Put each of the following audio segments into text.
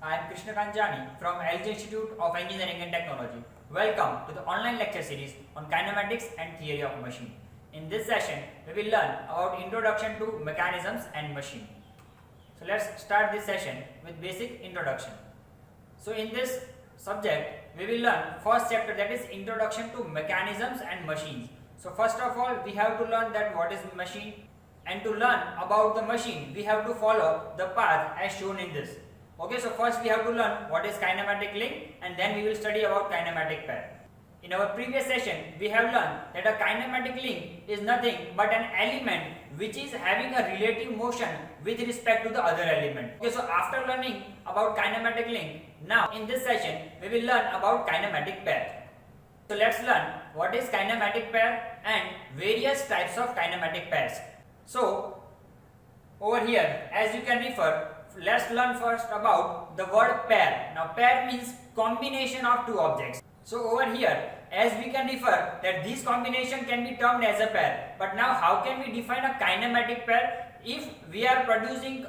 I am Krishna Kanjani from LG Institute of Engineering and Technology. Welcome to the online lecture series on kinematics and theory of machine. In this session, we will learn about introduction to mechanisms and machine. So let's start this session with basic introduction. So in this subject, we will learn first chapter, that is introduction to mechanisms and machines. So first of all, we have to learn that what is machine, and to learn about the machine, we have to follow the path as shown in this. Okay, so first we have to learn what is kinematic link, and then we will study about kinematic pair. In our previous session, we have learned that a kinematic link is nothing but an element which is having a relative motion with respect to the other element. Okay, so after learning about kinematic link, now in this session we will learn about kinematic pair. So let's learn what is kinematic pair and various types of kinematic pairs. So over here, as you can refer, let's learn first about the word pair. Now pair means combination of two objects. So over here, as we can refer that this combination can be termed as a pair. But now how can we define a kinematic pair? If we are producing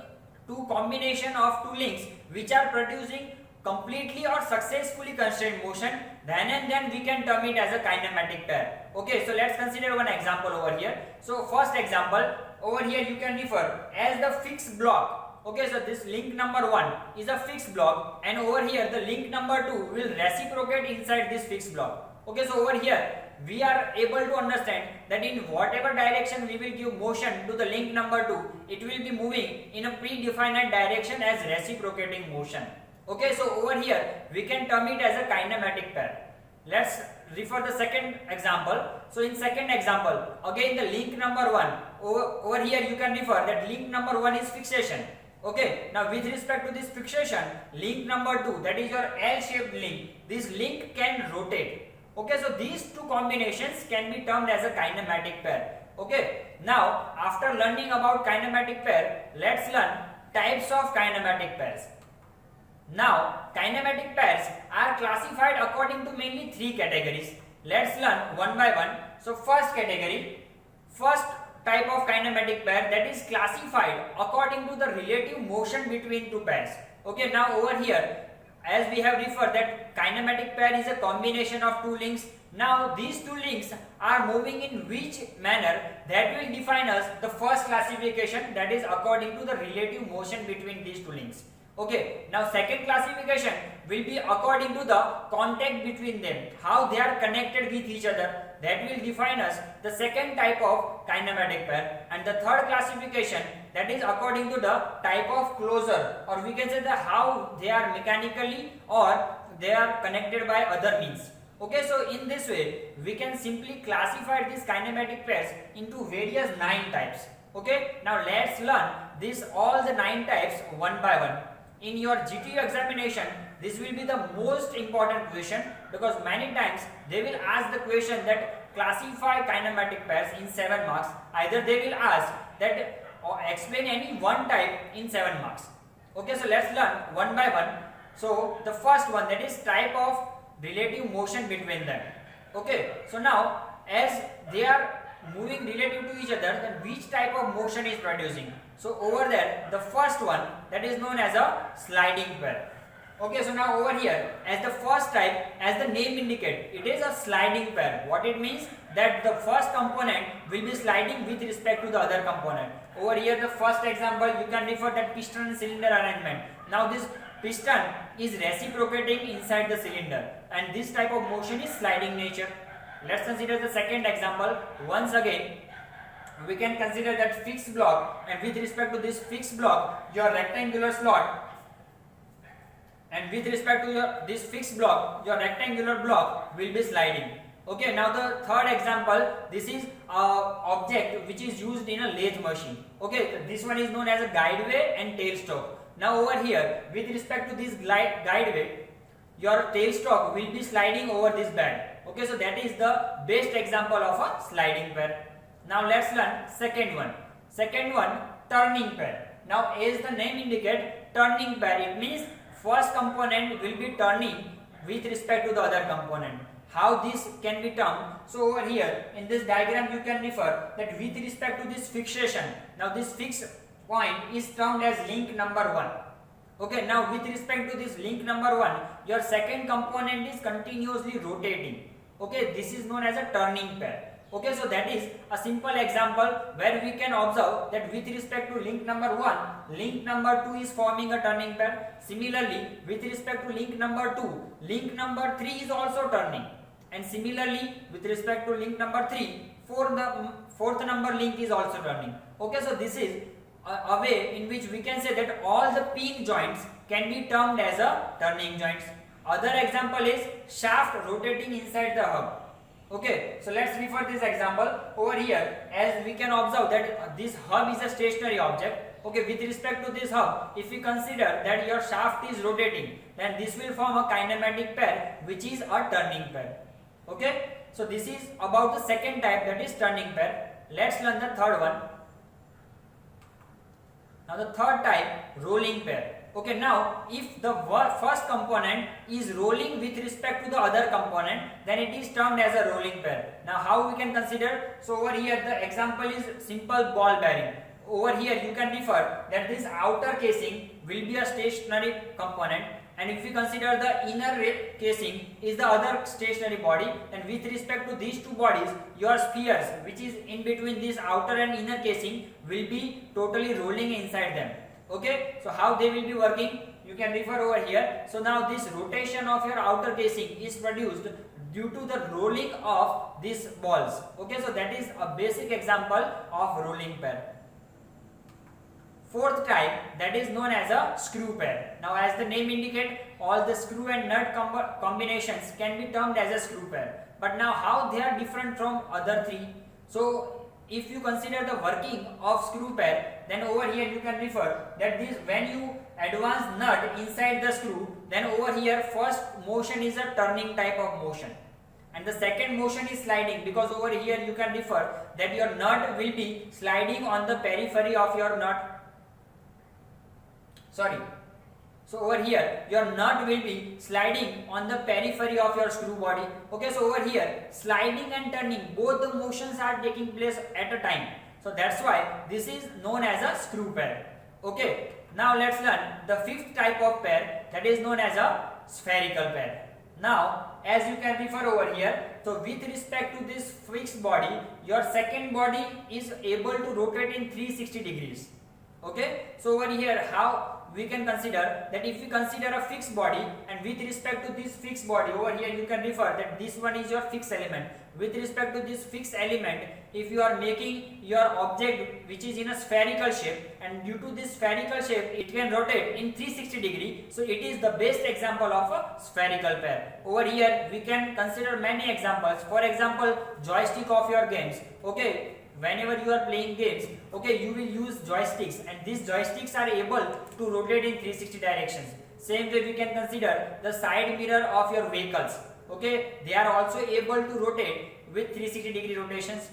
two combination of two links which are producing completely or successfully constrained motion, then and then we can term it as a kinematic pair. Okay, so let's consider one example over here. So first example, over here you can refer as the fixed block. Okay, so this link number 1 is a fixed block, and over here the link number 2 will reciprocate inside this fixed block. Okay, so over here we are able to understand that in whatever direction we will give motion to the link number 2, it will be moving in a predefined direction as reciprocating motion. Okay, so over here we can term it as a kinematic pair. Let's refer the second example. So in second example, again the link number 1, over here you can refer that link number 1 is fixation. Okay, now with respect to this fixation, link number 2, that is your L-shaped link, this link can rotate. Okay, so these two combinations can be termed as a kinematic pair. Okay, now after learning about kinematic pair, let's learn types of kinematic pairs. Now kinematic pairs are classified according to mainly three categories. Let's learn one by one. So first category, first type of kinematic pair, that is classified according to the relative motion between two pairs. Okay, now over here, as we have referred that kinematic pair is a combination of two links. Now these two links are moving in which manner, that will define us the first classification, that is according to the relative motion between these two links. Okay, now second classification will be according to the contact between them, how they are connected with each other, that will define us the second type of kinematic pair. And the third classification, that is according to the type of closure, or we can say the how they are mechanically or they are connected by other means. Okay, so in this way we can simply classify these kinematic pairs into various 9 types. Okay, now let's learn this all the 9 types one by one. In your GTU examination, this will be the most important question, because many times they will ask the question that classify kinematic pairs in 7 marks. Either they will ask that or explain any one type in 7 marks. Okay, so let's learn one by one. So the first one, that is type of relative motion between them. Okay, so now as they are moving relative to each other, then which type of motion is producing? So over there, the first one, that is known as a sliding pair. Okay, so now over here, as the first type, as the name indicates, it is a sliding pair. What it means? That the first component will be sliding with respect to the other component. Over here, the first example, you can refer that piston and cylinder arrangement. Now this piston is reciprocating inside the cylinder, and this type of motion is sliding nature. Let's consider the second example. Once again, we can consider that fixed block, and with respect to this fixed block, your rectangular slot, and with respect to this fixed block, your rectangular block will be sliding. Okay, now the third example, this is a object which is used in a lathe machine. Okay, this one is known as a guideway and tailstock. Now over here, with respect to this guideway, your tailstock will be sliding over this bed. Okay, so that is the best example of a sliding pair. Now let's learn second one. Second one, turning pair. Now as the name indicates, turning pair, it means first component will be turning with respect to the other component. How this can be termed? So over here in this diagram you can refer that with respect to this fixation. Now this fixed point is termed as link number 1. Okay, now with respect to this link number 1, your second component is continuously rotating. Okay, this is known as a turning pair. Okay, so that is a simple example where we can observe that with respect to link number 1, link number 2 is forming a turning pair. Similarly, with respect to link number 2, link number 3 is also turning. And similarly, with respect to link number 3, fourth number link is also turning. Okay, so this is a way in which we can say that all the pin joints can be termed as a turning joints. Other example is shaft rotating inside the hub. Okay, so let's refer this example over here. As we can observe that this hub is a stationary object. Okay, with respect to this hub, if we consider that your shaft is rotating, then this will form a kinematic pair, which is a turning pair. Okay, so this is about the second type, that is turning pair. Let's learn the third one. Now the third type, rolling pair. Okay, now if the first component is rolling with respect to the other component, then it is termed as a rolling pair. Now how we can consider? So over here the example is simple ball bearing. Over here you can refer that this outer casing will be a stationary component, and if we consider the inner casing is the other stationary body, and with respect to these two bodies, your spheres which is in between this outer and inner casing will be totally rolling inside them. Okay, so how they will be working, you can refer over here. So now this rotation of your outer casing is produced due to the rolling of these balls. Okay, so that is a basic example of rolling pair. Fourth type, that is known as a screw pair. Now as the name indicate, all the screw and nut combinations can be termed as a screw pair. But now how they are different from other three? So if you consider the working of screw pair, then over here you can refer that this, when you advance nut inside the screw, then over here first motion is a turning type of motion, and the second motion is sliding, because over here you can refer that your nut will be sliding on the periphery of your nut. So over here your nut will be sliding on the periphery of your screw body. Okay, so over here sliding and turning, both the motions are taking place at a time. So that's why this is known as a screw pair. Okay, now let's learn the fifth type of pair, that is known as a spherical pair. Now as you can refer over here, so with respect to this fixed body, your second body is able to rotate in 360 degrees. Okay, so over here how we can consider that if we consider a fixed body, and with respect to this fixed body, over here you can refer that this one is your fixed element. With respect to this fixed element, if you are making your object which is in a spherical shape, and due to this spherical shape it can rotate in 360 degree, so it is the best example of a spherical pair. Over here we can consider many examples. For example, joystick of your games. Okay, whenever you are playing games, okay, you will use joysticks, and these joysticks are able to rotate in 360 directions. Same way we can consider the side mirror of your vehicles. Okay, they are also able to rotate with 360 degree rotations.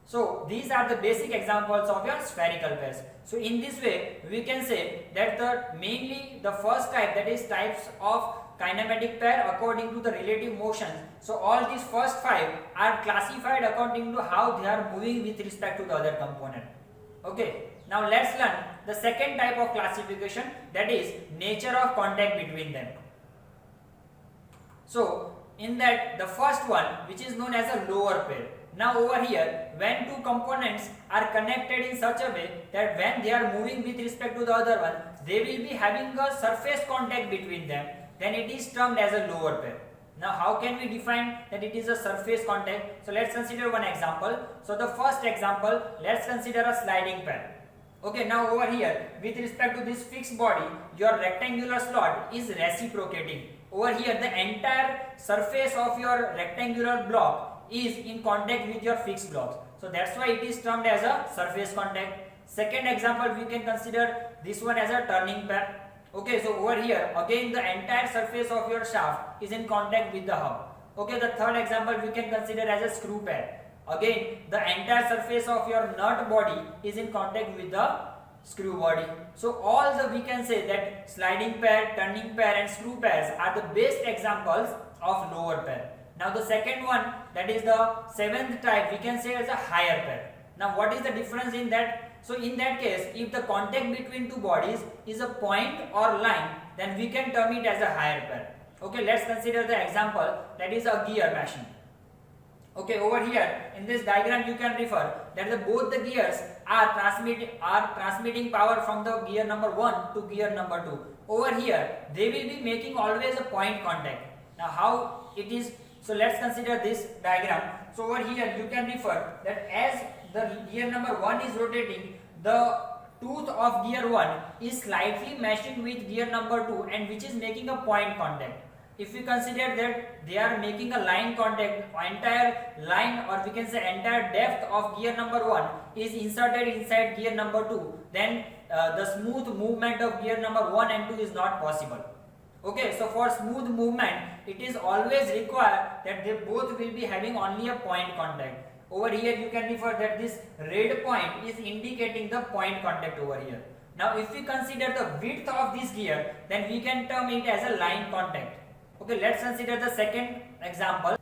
So these are the basic examples of your spherical pairs. So in this way we can say that mainly the first type, that is types of kinematic pair according to the relative motions. So all these first 5 are classified according to how they are moving with respect to the other component. Okay, now let's learn the second type of classification, that is nature of contact between them. So in that, the first one, which is known as a lower pair. Now over here, when two components are connected in such a way that when they are moving with respect to the other one, they will be having a surface contact between them, then it is termed as a lower pair. Now how can we define that it is a surface contact? So let's consider one example. So the first example, let's consider a sliding pair. Okay, now over here, with respect to this fixed body, your rectangular slot is reciprocating. Over here, the entire surface of your rectangular block is in contact with your fixed blocks. So that's why it is termed as a surface contact. Second example, we can consider this one as a turning pair. Okay, so over here, again the entire surface of your shaft is in contact with the hub. Okay, the third example we can consider as a screw pair. Again, the entire surface of your nut body is in contact with the screw body. So all the, we can say that sliding pair, turning pair and screw pairs are the best examples of lower pair. Now the second one, that is the seventh type, we can say as a higher pair. Now what is the difference in that? So in that case, if the contact between two bodies is a point or line, then we can term it as a higher pair. Okay, let's consider the example, that is a gear machine. Okay, over here in this diagram you can refer that both the gears are transmitting power from the gear number 1 to gear number 2. Over here they will be making always a point contact. Now how it is? So let's consider this diagram. So over here you can refer that as the gear number 1 is rotating, the tooth of gear 1 is slightly meshing with gear number 2 and which is making a point contact. If we consider that they are making a line contact, entire line or we can say entire depth of gear number 1 is inserted inside gear number 2, then the smooth movement of gear number 1 and 2 is not possible. Okay, so for smooth movement it is always required that they both will be having only a point contact. Over here you can refer that this red point is indicating the point contact over here. Now if we consider the width of this gear, then we can term it as a line contact. Okay, let's consider the second example.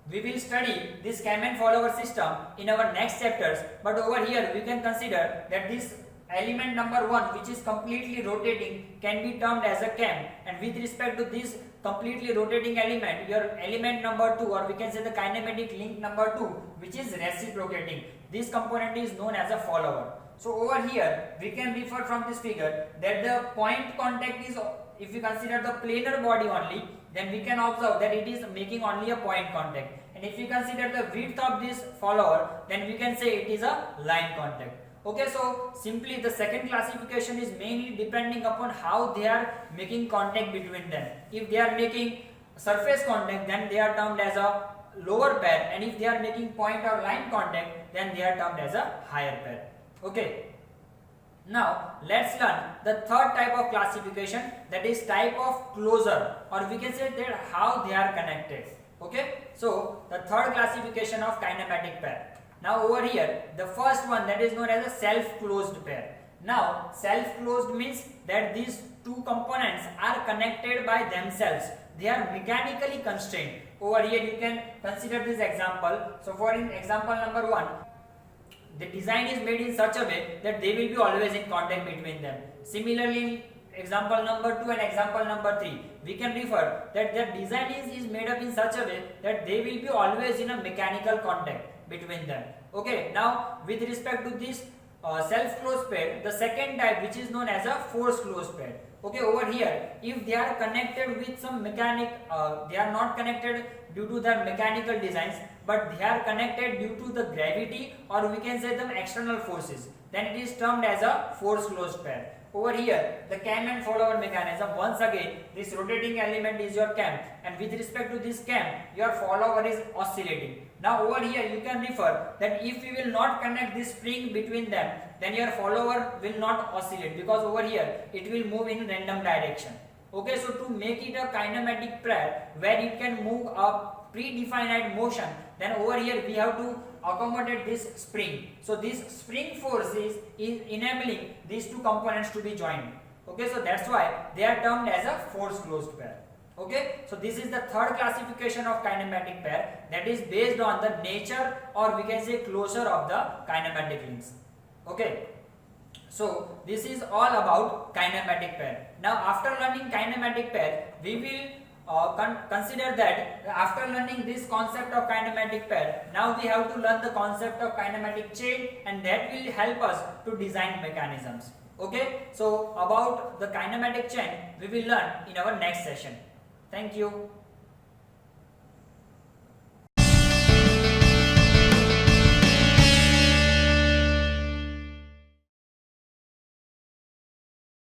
We will study this cam and follower system in our next chapters, but over here we can consider that this element number 1 which is completely rotating can be termed as a cam, and with respect to this completely rotating element, your element number 2 or we can say the kinematic link number 2 which is reciprocating, this component is known as a follower. So over here we can refer from this figure that the point contact is, if we consider the planar body only, then we can observe that it is making only a point contact, and if we consider the width of this follower, then we can say it is a line contact. Okay, so simply the second classification is mainly depending upon how they are making contact between them. If they are making surface contact, then they are termed as a lower pair, and if they are making point or line contact, then they are termed as a higher pair. Okay. Now let's learn the third type of classification, that is type of closure, or we can say that how they are connected. Okay, so the third classification of kinematic pair. Now over here the first one, that is known as a self-closed pair. Now self-closed means that these two components are connected by themselves, they are mechanically constrained. Over here you can consider this example. So for in example number 1, the design is made in such a way that they will be always in contact between them. Similarly, example number 2 and example number 3, we can refer that the design is made up in such a way that they will be always in a mechanical contact between them. Okay, now with respect to this self-closed pair, the second type which is known as a force closed pair. Okay, over here if they are connected with some they are not connected due to their mechanical designs, but they are connected due to the gravity or we can say the external forces, then it is termed as a force closed pair. Over here the cam and follower mechanism, once again this rotating element is your cam, and with respect to this cam your follower is oscillating. Now over here you can refer that if you will not connect this spring between them, then your follower will not oscillate, because over here it will move in random direction. Okay, so to make it a kinematic pair where it can move a predefined motion, then over here we have to accommodate this spring. So this spring force is enabling these two components to be joined. Okay, so that's why they are termed as a force closed pair. Okay, so this is the third classification of kinematic pair, that is based on the nature or we can say closure of the kinematic links. Okay, so this is all about kinematic pair. Now after learning kinematic pair, we will consider that after learning this concept of kinematic pair, now we have to learn the concept of kinematic chain, and that will help us to design mechanisms. Okay, so about the kinematic chain we will learn in our next session. Thank you.